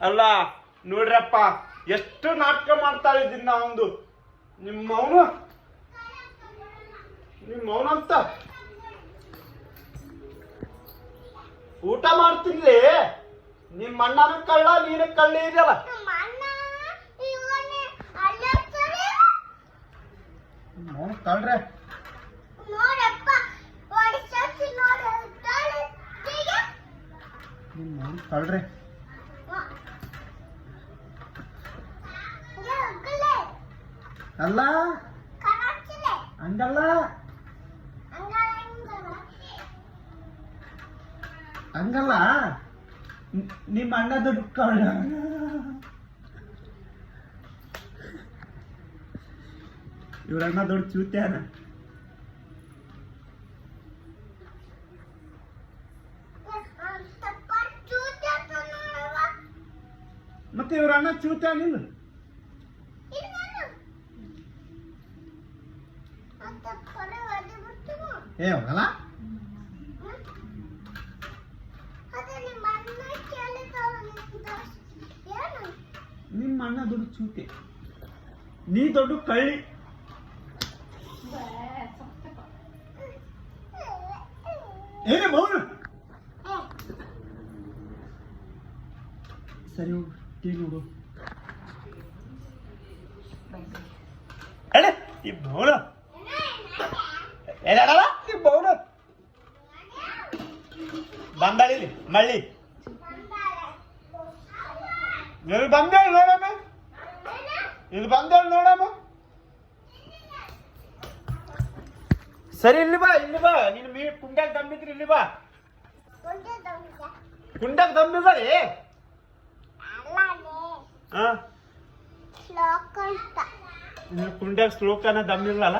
ಅಲ್ಲ ನೋಡ್ರಪ್ಪ ಎಷ್ಟು ನಾಟಕ ಮಾಡ್ತಾ ಇದ್ದೀನಿ ಒಂದು ನಿಮ್ಮ ಅಂತ ಊಟ ಮಾಡ್ತಿರ್ಲಿ ನಿಮ್ಮ ಅಣ್ಣನ ಕಳ್ಳ ನೀನು ಕಳ್ಳಿ ಇದೆಯಲ್ಲ ಕಳ್ರೆ ಕಳ್ರೆ ಅಲ್ಲ ಹಂಗಲ್ಲ ಹಂಗಲ್ಲ ನಿಮ್ಮ ಅಣ್ಣ ದುಡ್ಡು ಕಳ್ಳ ಇವ್ರ ಅಣ್ಣ ದೊಡ್ಡ ಚೂತ್ಯಾನ ಮತ್ತೆ ಇವ್ರ ಅಣ್ಣ ಚೂತ್ಯಾನಿಲ್ಲ ಏ ಹೋಗಲ್ಲ ನಿಮ್ಮ ಅಣ್ಣ ದೊಡ್ಡ ಚೂತೆ ನೀ ದೊಡ್ಡ ಕಳ್ಳಿ ಏನೇ ಮೌನ ಸರಿ ಹೋಗು ಟಿವಿ ನೋಡು ಅಳೆ ಈ ಮೌನ ಏನಾಗಲ್ಲ ಈ ಮೌನ ಬಂದಾಳಿಲಿ ಮಳ್ಳಿ ಇಲ್ಲಿ ಬಂದೇಳಿ ನೋಡಮ್ಮ ಇಲ್ಲಿ ಬಂದೇಳಿ ನೋಡಮ್ಮ ಸರಿ ಇಲ್ಲಿ ಬಾ ನೀನು ಕುಂಡಾಗ ದಮ್ಮಿದ್ರಿ ಇಲ್ಲಿ ಬಾ ಕುಂಡಾಗ ದಮ್ಮಿದ್ರಿ ಕುಂಡಾಗ ಶ್ಲೋಕನ ದಮ್ಮಿಲ್ಲಲ್ಲ